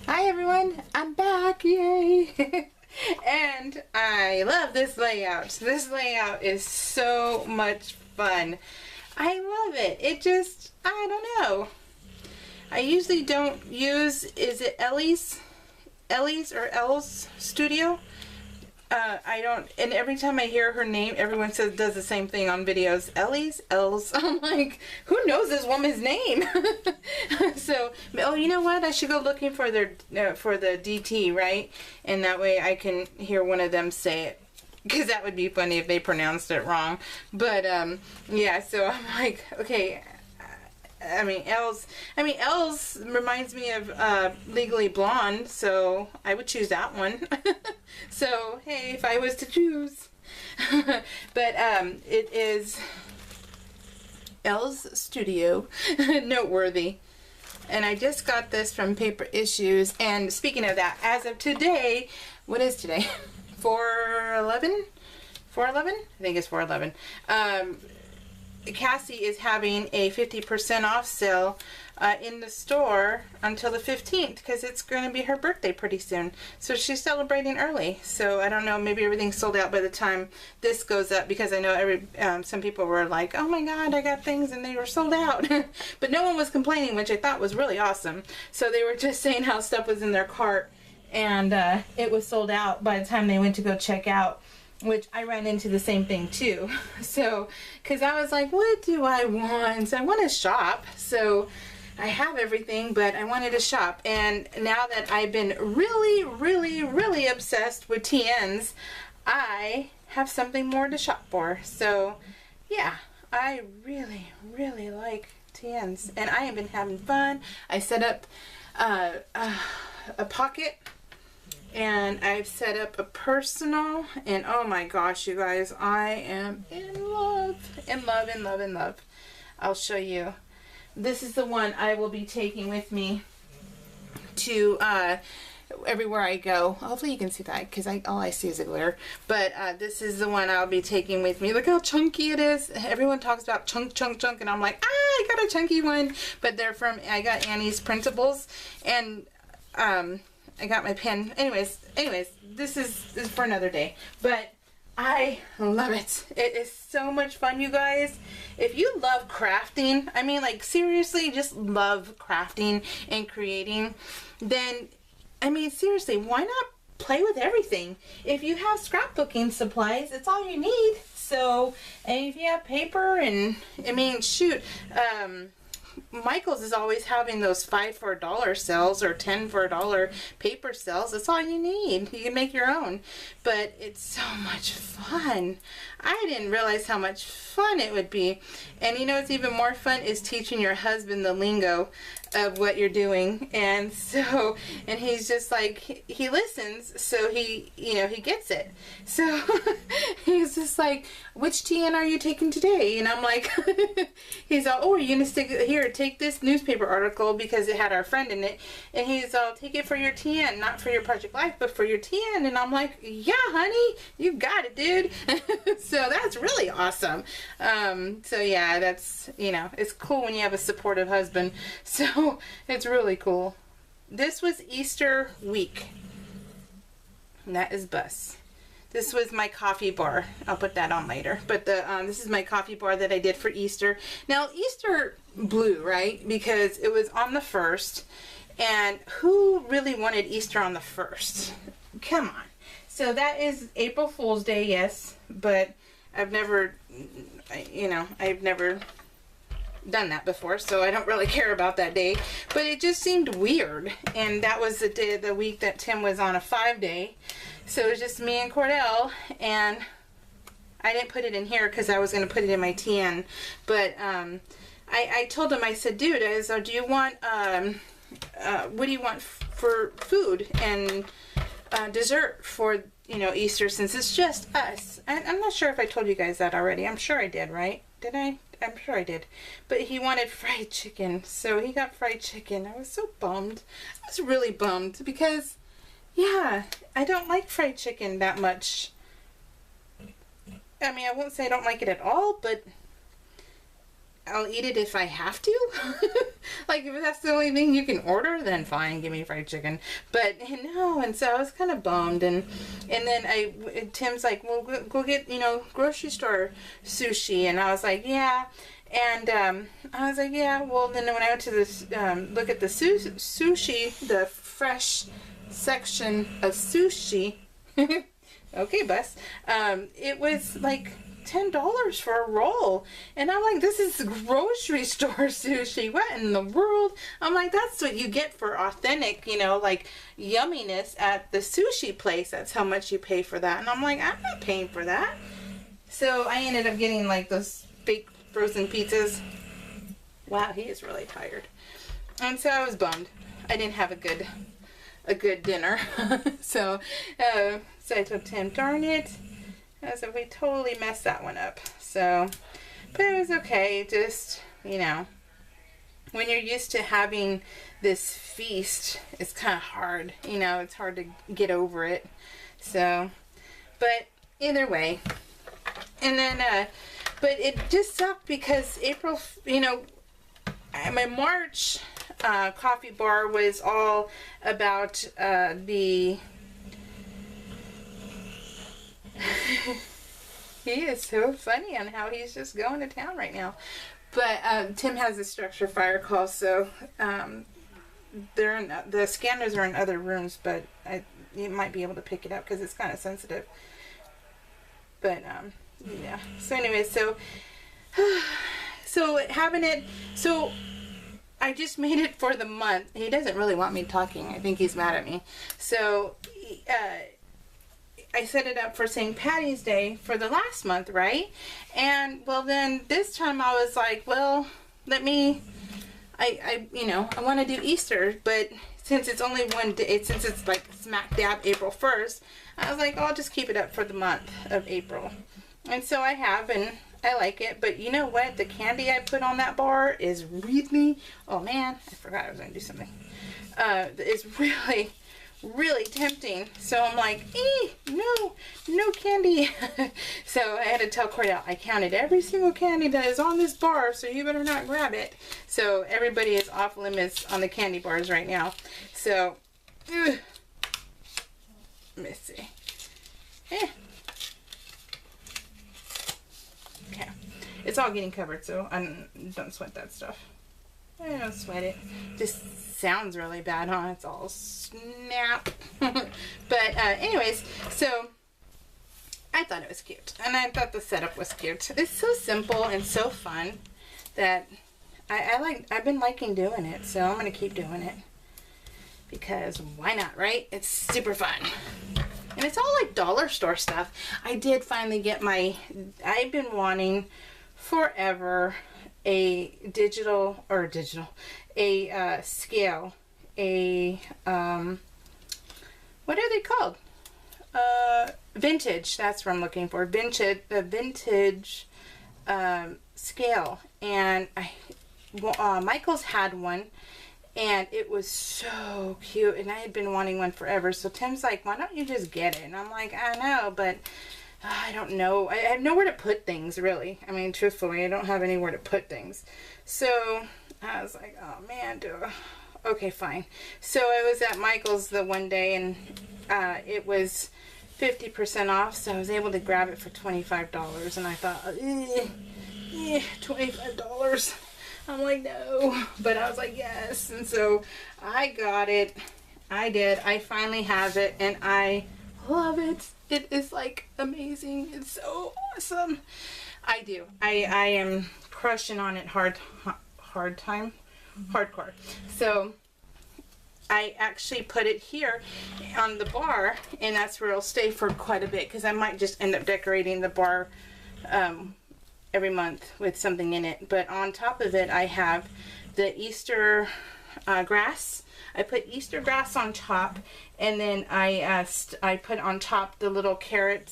Hi everyone, I'm back, yay! And I love this layout. This layout is so much fun. I love it. It just, I don't know. I usually don't use, is it Ellie's or Elle's studio? I don't, and every time I hear her name, everyone does the same thing on videos. Elle's. I'm like, who knows this woman's name? So, oh, you know what? I should go looking for for the DT, right? And that way I can hear one of them say it. Because that would be funny if they pronounced it wrong. But, yeah, so I'm like, okay. Elle's reminds me of Legally Blonde, so I would choose that one. So, hey, if I was to choose. But it is Elle's Studio, noteworthy. And I just got this from Paper Issues. And speaking of that, as of today, what is today? 4/11? 4/11? I think it's 4/11. Cassie is having a 50% off sale in the store until the 15th because it's going to be her birthday pretty soon. So she's celebrating early. So I don't know, maybe everything's sold out by the time this goes up because I know some people were like, oh my god, I got things and they were sold out. But no one was complaining, which I thought was really awesome. So they were just saying how stuff was in their cart and it was sold out by the time they went to go check out. Which I ran into the same thing too. So, because I was like, what do I want? I want to shop. So, I have everything, but I wanted to shop. And now that I've been really obsessed with TNs, I have something more to shop for. So, yeah, I really like TNs. And I have been having fun. I set up a pocket. And I've set up a personal, and oh my gosh, you guys, I am in love. I'll show you. This is the one I will be taking with me to everywhere I go. Hopefully you can see that, because all I see is a glare. But this is the one I'll be taking with me. Look how chunky it is. Everyone talks about chunk, and I'm like, I got a chunky one. But I got Annie's Printables, and I got my pen. Anyways, this is for another day. But I love it. It is so much fun, you guys. If you love crafting, I mean, like, seriously, just love crafting and creating, then, I mean, seriously, why not play with everything? If you have scrapbooking supplies, it's all you need. So, and if you have paper and, I mean, shoot, Michael's is always having those 5 for $1 sales or 10 for $1 paper sales. That's all you need. You can make your own. But it's so much fun. I didn't realize how much fun it would be. And you know what's even more fun is teaching your husband the lingo of what you're doing. And so, and he's just like, he listens, so he gets it. So he's just like, which TN are you taking today? And I'm like, he's all, oh, are you gonna stick here, take this newspaper article because it had our friend in it. And he's all, take it for your TN, not for your Project Life, but for your TN. And I'm like, yeah, honey, you got it, dude. So that's really awesome. So yeah, that's, it's cool when you have a supportive husband. So it's really cool. This was Easter week. And that is Bus. This was my coffee bar. I'll put that on later. But this is my coffee bar that I did for Easter. Now, Easter blew, right? Because it was on the 1st. And who really wanted Easter on the 1st? Come on. So that is April Fool's Day, yes. But I've never, I've never done that before, so I don't really care about that day. But it just seemed weird. And that was the day of the week that Tim was on a 5-day. So it was just me and Cordell, and I didn't put it in here because I was going to put it in my TN. But I told him, I said, dude, do you want, what do you want for food and dessert for, Easter, since it's just us? I'm not sure if I told you guys that already. I'm sure I did, right? Did I? I'm sure I did. But he wanted fried chicken, so he got fried chicken. I was so bummed. I was really bummed because, yeah, I don't like fried chicken that much. I mean, I won't say I don't like it at all, but I'll eat it if I have to. Like, if that's the only thing you can order, then fine, give me fried chicken. But no, and so I was kind of bummed. And then Tim's like, well, go get, grocery store sushi. And I was like, yeah. And I was like, yeah. Well, then when I went to this, look at the sushi, the fresh section of sushi. Okay, bus. It was like $10 for a roll, and I'm like, this is grocery store sushi. What in the world? I'm like, that's what you get for authentic, like yumminess at the sushi place. That's how much you pay for that. And I'm like, I'm not paying for that. So I ended up getting like those fake frozen pizzas. Wow, he is really tired. And so I was bummed. I didn't have a good dinner. So I told Tim, darn it. As if we totally messed that one up. So, but it was okay. Just, when you're used to having this feast, it's kind of hard. It's hard to get over it. So, but either way. And then, but it just sucked because April, my March coffee bar was all about the... He is so funny on how he's just going to town right now. But Tim has a structure fire call, so the scanners are in other rooms, but you might be able to pick it up because it's kind of sensitive. But yeah. So anyway, so having it. So I just made it for the month. He doesn't really want me talking. I think he's mad at me. So. I set it up for St. Patty's Day for the last month, right? And, well, then this time I was like, well, I want to do Easter, but since it's only one day, since it's like smack dab April 1st, I was like, I'll just keep it up for the month of April. And so I have, and I like it, but you know what? The candy I put on that bar is really, oh man, I forgot I was going to do something. It's really tempting. So I'm like, no candy. So I had to tell Cordell, I counted every single candy that is on this bar, so you better not grab it. So everybody is off limits on the candy bars right now. So, let me see. Okay. It's all getting covered, so I don't sweat that stuff. I don't sweat it. Just sounds really bad, huh? It's all snap. But anyways, so I thought it was cute. And I thought the setup was cute. It's so simple and so fun that I've been liking doing it. So I'm going to keep doing it. Because why not, right? It's super fun. And it's all like dollar store stuff. I did finally get I've been wanting forever a scale, what are they called? Vintage, that's what I'm looking for. Vintage scale. And Michael's had one, and it was so cute, and I had been wanting one forever. So Tim's like, why don't you just get it? And I'm like, I know, but I don't know. I have nowhere to put things, really. I mean, truthfully, I don't have anywhere to put things. So I was like, oh man, okay, fine. So I was at Michael's the one day, and it was 50% off, so I was able to grab it for $25. And I thought, $25. I'm like, no. But I was like, yes. And so I got it. I did. I finally have it, and I love it. It is like amazing. It's so awesome. I do. I am crushing on it hardcore. So I actually put it here on the bar, and that's where it'll stay for quite a bit, because I might just end up decorating the bar every month with something in it. But on top of it, I have the Easter grass. I put Easter grass on top, And then I put on top the little carrot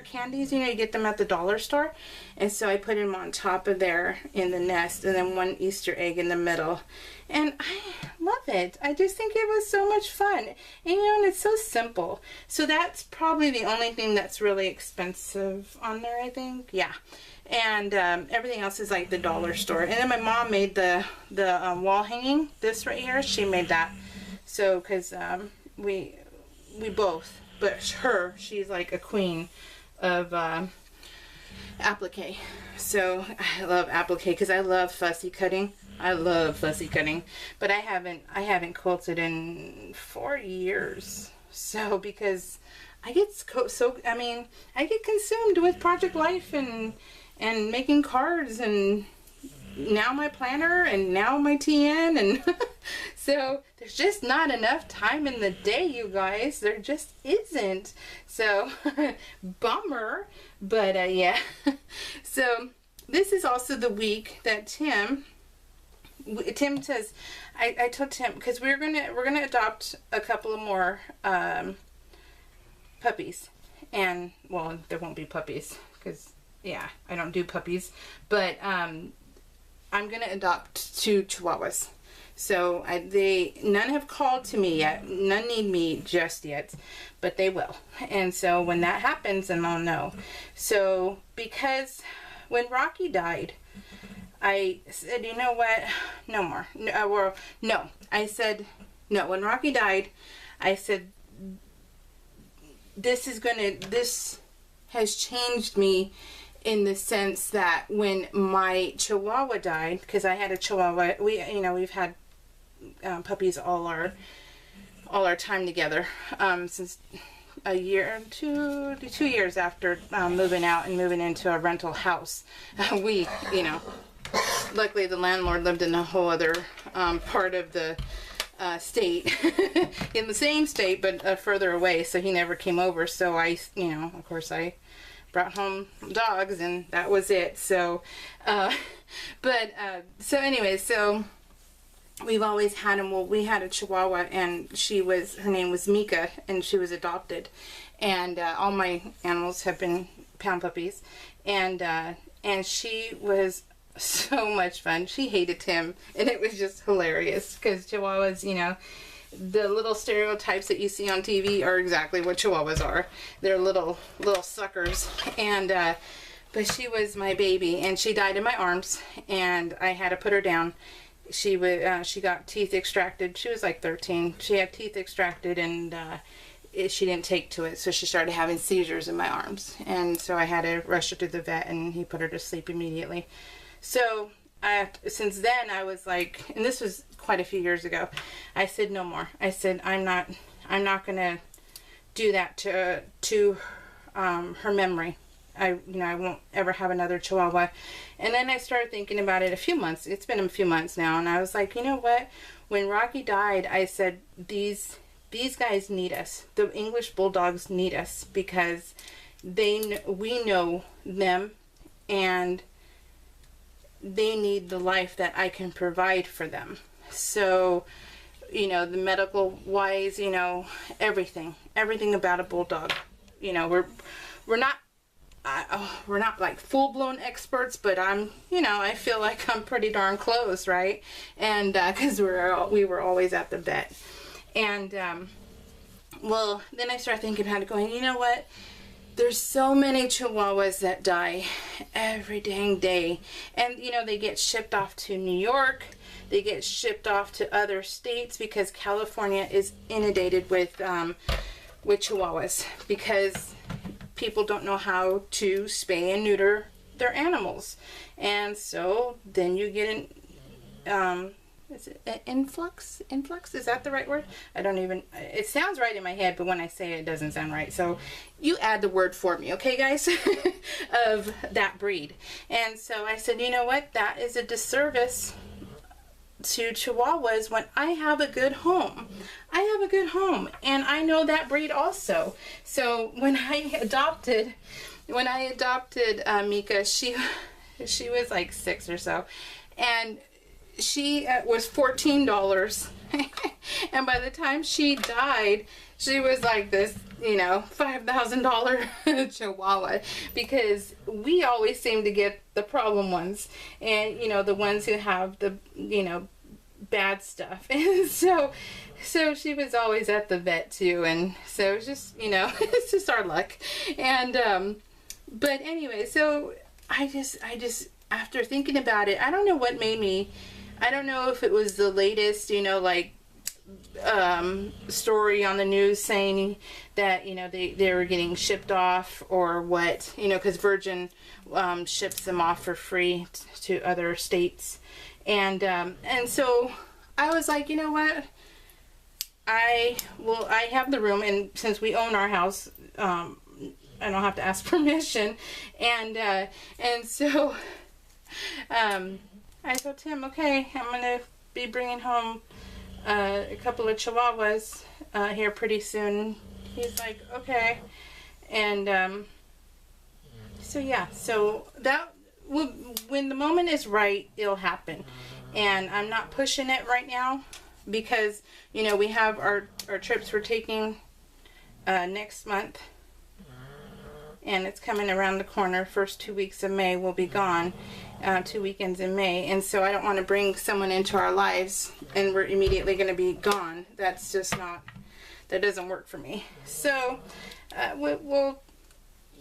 candies. You know, you get them at the dollar store. And so I put them on top of there in the nest, and then one Easter egg in the middle. And I love it. I just think it was so much fun. And you know, and it's so simple. So that's probably the only thing that's really expensive on there, I think. Yeah. And everything else is like the dollar store. And then my mom made the wall hanging. This right here, she made that. So, because we both, but she's like a queen of applique. So I love applique because I love fussy cutting. I love fussy cutting, but I haven't quilted in 4 years. So because I get I get consumed with project life and making cards, and now my planner, and now my TN, and so there's just not enough time in the day, you guys. There just isn't. So bummer, but yeah. So this is also the week that Tim says, I told Tim, because we're gonna adopt a couple of more puppies, and well, there won't be puppies because yeah, I don't do puppies, but I'm gonna adopt 2 Chihuahuas. So none have called to me yet. None need me just yet, but they will. And so when that happens, then I'll know. So because when Rocky died, I said, you know what? No more. No. I said, no. When Rocky died, I said, this has changed me in the sense that when my Chihuahua died, because I had a Chihuahua, we've had puppies all our time together, since a year, 2 years after moving out and moving into a rental house. Luckily the landlord lived in a whole other part of the state, in the same state, but further away, so he never came over. So of course I brought home dogs, and that was it. So so anyway, so we've always had them. Well, we had a Chihuahua, and her name was Mika, and she was adopted, and all my animals have been pound puppies, and she was so much fun. She hated Tim, and it was just hilarious because Chihuahuas, the little stereotypes that you see on TV are exactly what Chihuahuas are. They're little suckers, and but she was my baby, and she died in my arms, and I had to put her down. She got teeth extracted. She was like 13. She had teeth extracted, and she didn't take to it, so she started having seizures in my arms, and so I had to rush her to the vet, and he put her to sleep immediately. So since then I was like, and this was quite a few years ago, I said no more. I said I'm not gonna do that to her memory. I won't ever have another Chihuahua. And then I started thinking about it it's been a few months now, and I was like, you know what, when Rocky died, I said these guys need us. The English Bulldogs need us, because we know them, and they need the life that I can provide for them. So, the medical wise, everything about a bulldog. We're not like full-blown experts, but I feel like I'm pretty darn close, right? And because we were always at the vet. And well, then I started thinking about it, going, you know what? There's so many Chihuahuas that die every dang day. And, they get shipped off to New York. They get shipped off to other states, because California is inundated with Chihuahuas, because people don't know how to spay and neuter their animals. And so then you get is it an influx? Is that the right word? It sounds right in my head, but when I say it, it doesn't sound right. So you add the word for me, okay, guys? Of that breed. And so I said, you know what? That is a disservice to Chihuahuas when I have a good home. I have a good home, and I know that breed also. So when I adopted Mika, she was like 6 or so, and she was $14 And by the time she died, she was like this, you know, $5,000 Chihuahua, because we always seem to get the problem ones, and, you know, the ones who have the, you know, bad stuff. And so she was always at the vet too, and so it's just, you know, it's just our luck. And but anyway, so I just after thinking about it, I don't know what made me, I don't know if it was the latest, you know, like story on the news saying that, you know, they were getting shipped off or what, you know, because Virgin ships them off for free to other states. And so I was like, you know what, I have the room, and since we own our house, I don't have to ask permission. And so I told Tim, okay, I'm gonna be bringing home a couple of Chihuahuas here pretty soon. He's like, okay. And so yeah, so that when the moment is right, it'll happen. And I'm not pushing it right now because, you know, we have our trips we're taking next month, and it's coming around the corner. First 2 weeks of May we'll be gone, 2 weekends in May, and so I don't want to bring someone into our lives and we're immediately going to be gone. That's just not, that doesn't work for me. So we'll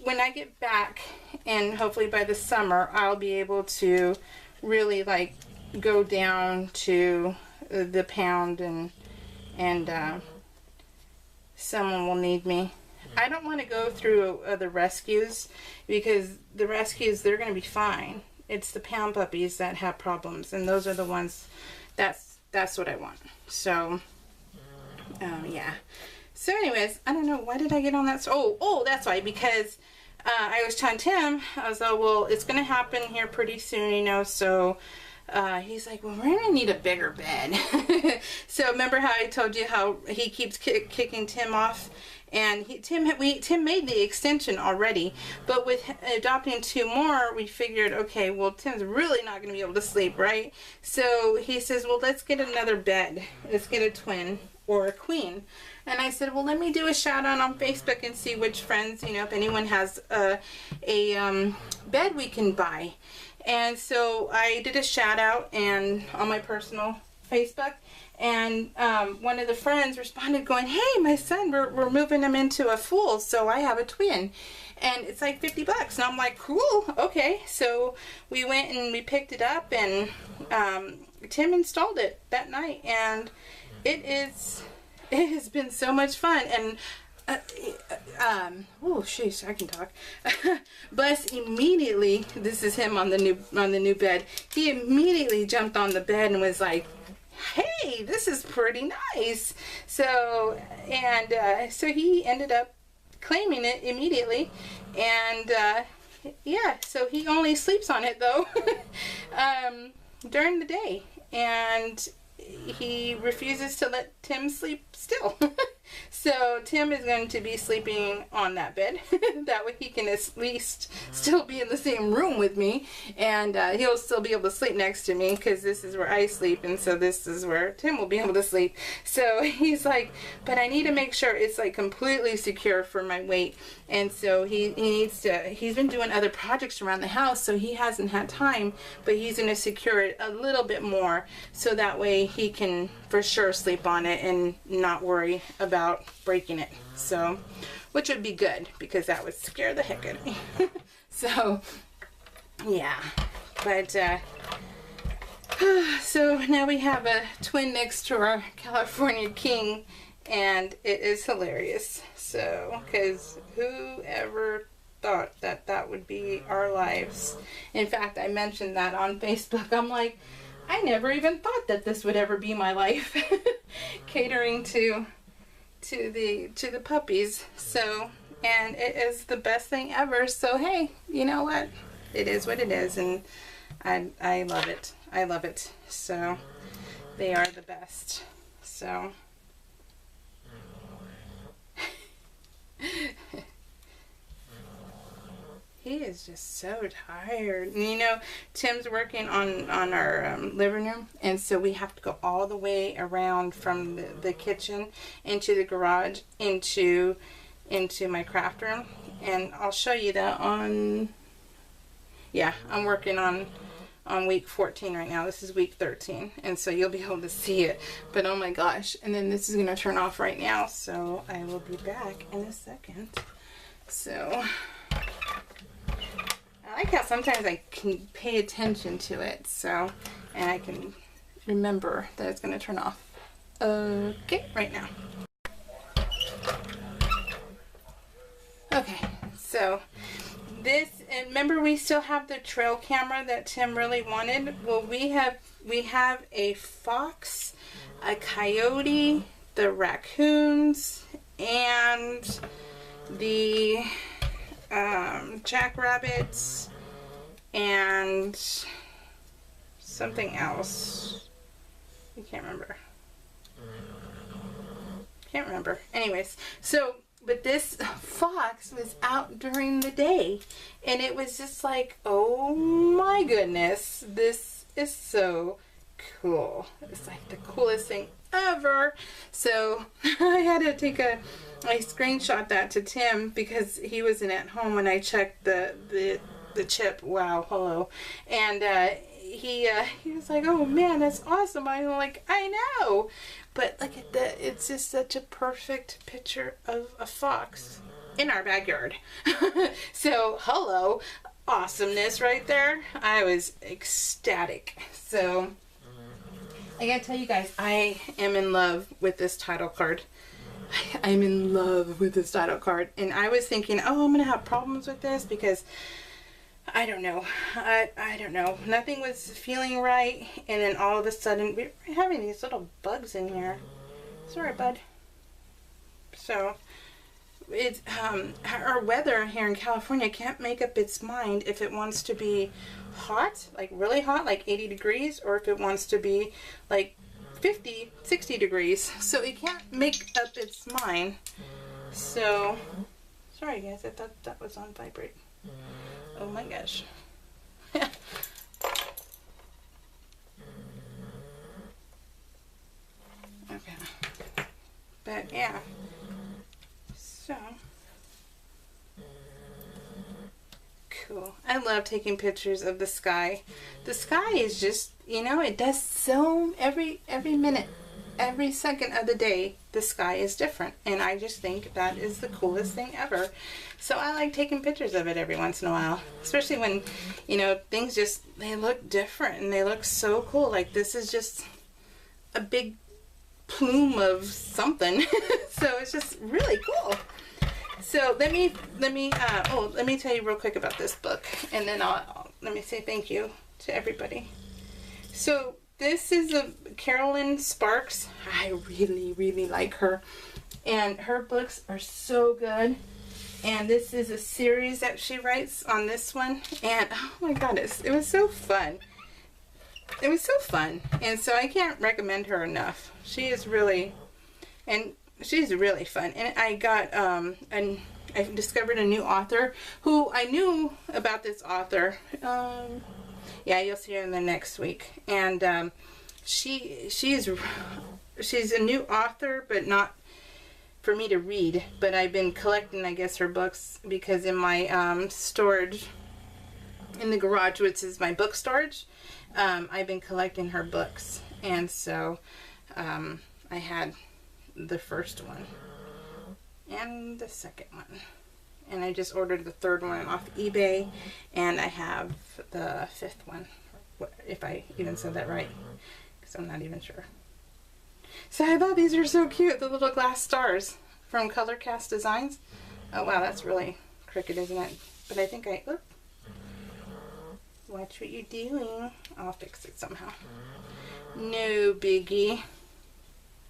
when I get back, and hopefully by the summer, I'll be able to really like go down to the pound, and someone will need me. I don't want to go through the rescues, because the rescues, they're going to be fine. It's the pound puppies that have problems, and those are the ones, that's what I want. So yeah. So anyways, I don't know, why did I get on that? Oh, that's why, because I was telling Tim, I was like, well, it's going to happen here pretty soon, you know, so he's like, well, we're going to need a bigger bed. So remember how I told you how he keeps kicking Tim off? And Tim made the extension already, but with adopting 2 more, we figured, okay, well, Tim's really not going to be able to sleep, right? So he says, well, let's get another bed. Let's get a twin or a queen. And I said, well, let me do a shout out on Facebook and see which friends, you know, if anyone has a bed we can buy. And so I did a shout out and on my personal Facebook, and one of the friends responded going, hey, my son, we're moving him into a full, so I have a twin, and it's like $50. And I'm like, cool, okay. So we went and we picked it up, and Tim installed it that night, and it has been so much fun. And oh sheesh, I can talk. Bus immediately, this is him on the new bed, he immediately jumped on the bed and was like, hey, this is pretty nice. So, and so he ended up claiming it immediately, and yeah, so he only sleeps on it though during the day, and he refuses to let Tim sleep still. So Tim is going to be sleeping on that bed. That way he can at least still be in the same room with me, and he'll still be able to sleep next to me, because this is where I sleep, and so this is where Tim will be able to sleep. So he's like, but I need to make sure it's like completely secure for my weight. And so he needs to, he's been doing other projects around the house, so he hasn't had time, but he's going to secure it a little bit more, so that way he can for sure sleep on it and not worry about breaking it. So, which would be good, because that would scare the heck out of me. So yeah, but so now we have a twin next to our California King, and it is hilarious. So, because whoever thought that that would be our lives? In fact, I mentioned that on Facebook. I'm like, I never even thought that this would ever be my life. Catering to the puppies. So, and it is the best thing ever. So hey, you know what? It is what it is, and I love it. I love it. So they are the best. So He is just so tired. And you know, Tim's working on our living room, and so we have to go all the way around from the kitchen into the garage into my craft room. And I'll show you that on, yeah, I'm working on week 14 right now. This is week 13, and so you'll be able to see it. But oh my gosh. And then this is going to turn off right now, so I will be back in a second. So I like how sometimes I can pay attention to it, so, and I can remember that it's going to turn off. Okay, right now. Okay, so this, and remember we still have the trail camera that Tim really wanted. Well, we have a fox, a coyote, the raccoons, and the jackrabbits, and something else. I can't remember. Anyways, so, but this fox was out during the day, and it was just like, oh my goodness, this is so cool. It's like the coolest thing ever. So I had to take I screenshot that to Tim because he wasn't at home when I checked the chip. Wow, hello. And he was like, oh man, that's awesome. I'm like, I know. But look at that. It's just such a perfect picture of a fox in our backyard. So, hello. Awesomeness right there. I was ecstatic. So, I gotta tell you guys, I am in love with this title card. I'm in love with this title card. And I was thinking, oh, I'm gonna have problems with this because I don't know. I don't know. Nothing was feeling right, and then all of a sudden we're having these little bugs in here. Sorry, bud. So it's our weather here in California can't make up its mind if it wants to be hot, like really hot, like 80 degrees, or if it wants to be like 50, 60 degrees. So it can't make up its mind. So sorry guys, I thought that was on vibrate. Oh my gosh. Okay. But yeah. So cool. I love taking pictures of the sky. The sky is just, you know, it does so every minute, every second of the day, the sky is different. And I just think that is the coolest thing ever. So I like taking pictures of it every once in a while. Especially when, you know, things just, they look different and they look so cool. Like this is just a big plume of something. So it's just really cool. So let me tell you real quick about this book. And then let me say thank you to everybody. So this is a Carolyn Sparks. I really, really like her. And her books are so good. And this is a series that she writes on this one. And oh my goodness, it was so fun. It was so fun. And so I can't recommend her enough. She is really, and she's really fun. And I got, and I discovered a new author who I knew about this author. Yeah, you'll see her in the next week. And she's a new author, but not for me to read. But I've been collecting, I guess, her books because in my storage in the garage, which is my book storage, I've been collecting her books. And so I had the first one and the second one. And I just ordered the third one off eBay, and I have the fifth one, if I even said that right, because I'm not even sure. So I thought these are so cute, the little glass stars from Color Cast Designs. Oh wow, that's really crooked, isn't it? But I think oop. Watch what you're doing. I'll fix it somehow. No biggie.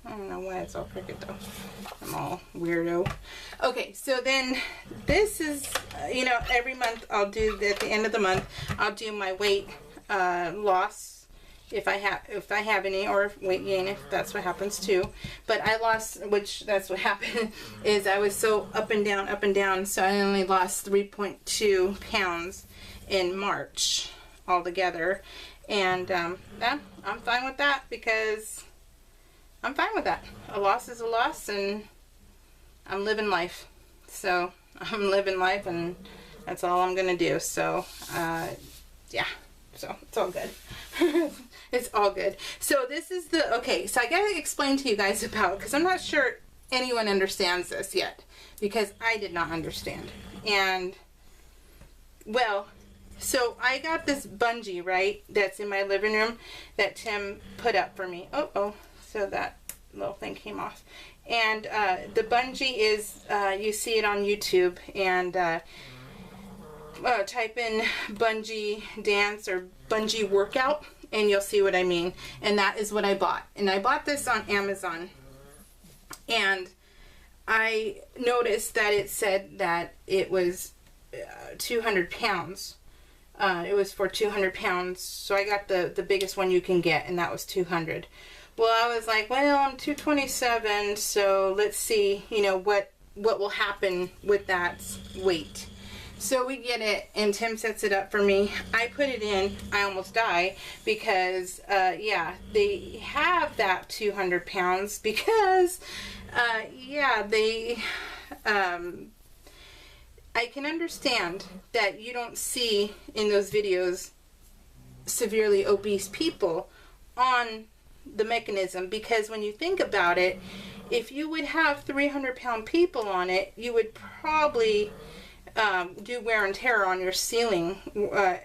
I don't know why it's all crooked though. I'm all weirdo. Okay, so then this is, you know, every month I'll do, at the end of the month, I'll do my weight loss if I have any, or weight gain if that's what happens too. But I lost, which that's what happened, is I was so up and down, so I only lost 3.2 pounds in March altogether. And yeah, I'm fine with that, because I'm fine with that. A loss is a loss, and I'm living life. So I'm living life, and that's all I'm gonna do. So yeah, so it's all good. It's all good. So this is okay, so I gotta explain to you guys about, because I'm not sure anyone understands this yet, because I did not understand. And well, so I got this bungee, right, that's in my living room that Tim put up for me. So that little thing came off. And the bungee is, you see it on YouTube, and type in bungee dance or bungee workout, and you'll see what I mean. And that is what I bought. And I bought this on Amazon. And I noticed that it said that it was 200 pounds. It was for 200 pounds. So I got the biggest one you can get, and that was 200. Well, I was like, well, I'm 227, so let's see, you know, what will happen with that weight. So we get it, and Tim sets it up for me. I put it in. I almost die, because, yeah, they have that 200 pounds because, yeah, they, I can understand that you don't see in those videos severely obese people on the mechanism, because when you think about it, if you would have 300-pound people on it, you would probably do wear and tear on your ceiling,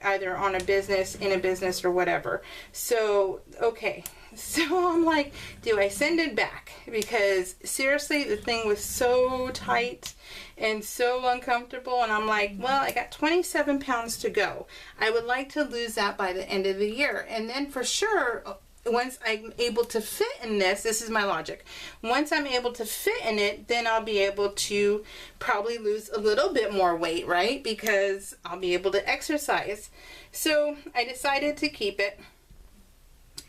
either on a business, in a business, or whatever. So, okay. So I'm like, do I send it back? Because seriously, the thing was so tight and so uncomfortable. And I'm like, well, I got 27 pounds to go. I would like to lose that by the end of the year. And then for sure, once I'm able to fit in this is my logic. Once I'm able to fit in it, then I'll be able to probably lose a little bit more weight, right? Because I'll be able to exercise. So I decided to keep it.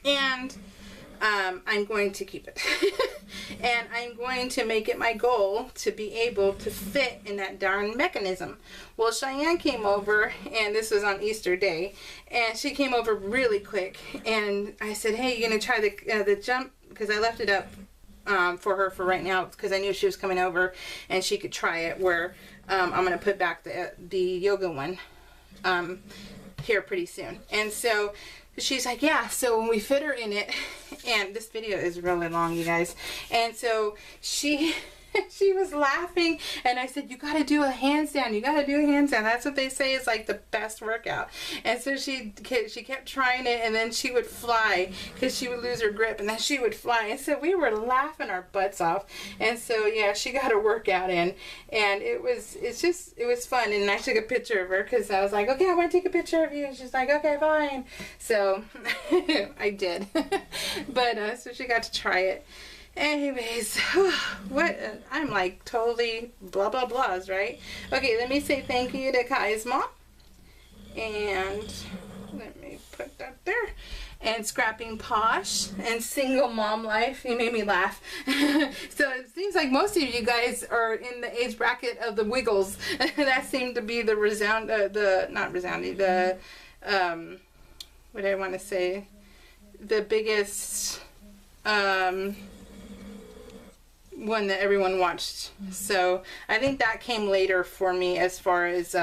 And I'm going to keep it. And I'm going to make it my goal to be able to fit in that darn mechanism. Well, Cheyenne came over, and this was on Easter Day, and she came over really quick, and I said, hey, you gonna try the jump? Because I left it up for her for right now, because I knew she was coming over and she could try it, where I'm going to put back the yoga one here pretty soon. And so she's like, yeah. So when we fit her in it, and this video is really long, you guys, and so she was laughing, and I said, you got to do a handstand. You got to do a handstand. That's what they say is like the best workout. And so she kept trying it, and then she would fly because she would lose her grip, and then she would fly. And so we were laughing our butts off. And so yeah, she got a workout in, and it was fun. And I took a picture of her because I was like, okay, I want to take a picture of you. And she's like, okay, fine. So I did. But so she got to try it. Anyways, I'm like totally blah blah blahs, right? Okay, let me say thank you to Kai's mom, and let me put that there, and Scrapping Posh, and Single Mom Life. You made me laugh. So it seems like most of you guys are in the age bracket of the Wiggles. That seemed to be the what do I want to say, the biggest one that everyone watched. So I think that came later for me, as far as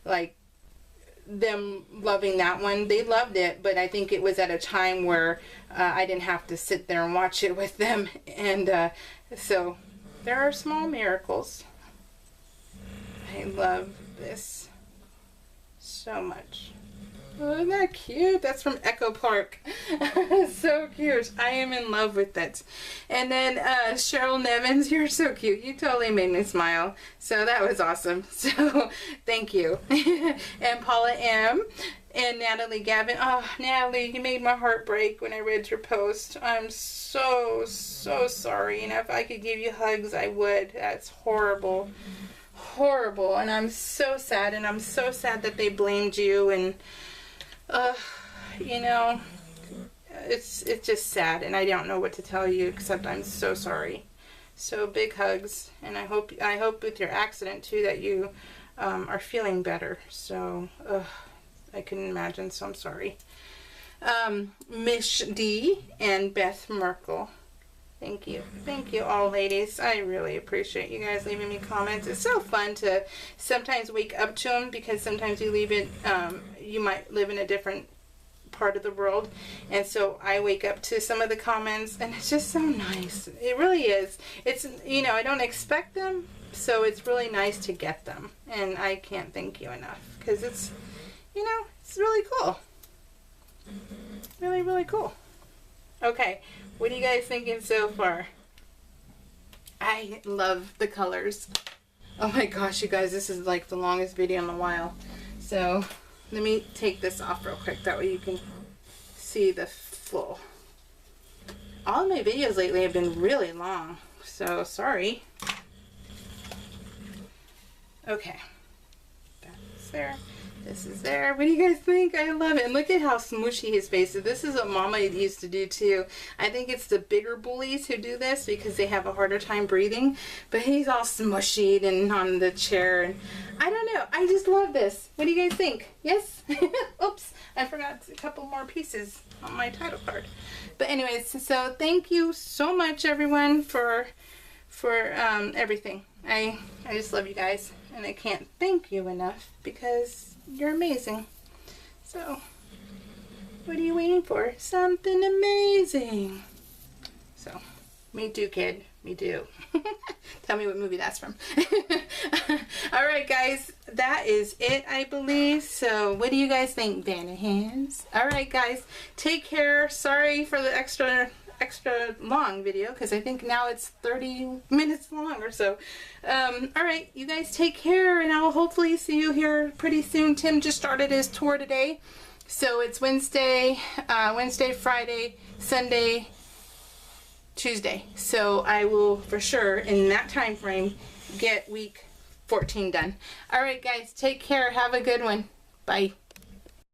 like them loving that one. They loved it, but I think it was at a time where I didn't have to sit there and watch it with them. And so there are small miracles. I love this so much. Oh, isn't that cute? That's from Echo Park. So cute. I am in love with it. And then Cheryl Nevins, you're so cute. You totally made me smile. So that was awesome. So thank you. And Paula M. And Natalie Gavin. Oh, Natalie, you made my heart break when I read your post. I'm so sorry. And if I could give you hugs, I would. That's horrible. Horrible. And I'm so sad. And I'm so sad that they blamed you. And you know, it's just sad, and I don't know what to tell you except I'm so sorry. So big hugs, and I hope with your accident too that you are feeling better. So I couldn't imagine, so I'm sorry. Mish D and Beth Merkel. Thank you all, ladies. I really appreciate you guys leaving me comments. It's so fun to sometimes wake up to them, because sometimes you leave it, you might live in a different part of the world, and so I wake up to some of the comments, and it's just so nice. It really is. It's, you know, I don't expect them, so it's really nice to get them, and I can't thank you enough, because it's, you know, it's really cool. Really, really cool. Okay, what are you guys thinking so far? I love the colors. Oh my gosh, you guys, this is like the longest video in a while. So let me take this off real quick, that way you can see the full. All of my videos lately have been really long, so sorry. Okay, that's there. This is there. What do you guys think? I love it. And look at how smooshy his face is. This is what Mama used to do too. I think it's the bigger bullies who do this because they have a harder time breathing. But he's all smushy and on the chair. And I don't know. I just love this. What do you guys think? Yes? Oops. I forgot a couple more pieces on my title card. But anyways, so thank you so much, everyone, for everything. I just love you guys. And I can't thank you enough because you're amazing. So, what are you waiting for? Something amazing. So, me too, kid. Me too. Tell me what movie that's from. Alright, guys. That is it, I believe. So, what do you guys think, Vanahans? Alright, guys. Take care. Sorry for the extra long video, because I think now it's 30 minutes long or so. Alright, you guys take care, and I'll hopefully see you here pretty soon. Tim just started his tour today, so it's Wednesday, Friday, Sunday, Tuesday. So I will for sure in that time frame get week 14 done. Alright guys, take care, have a good one. Bye.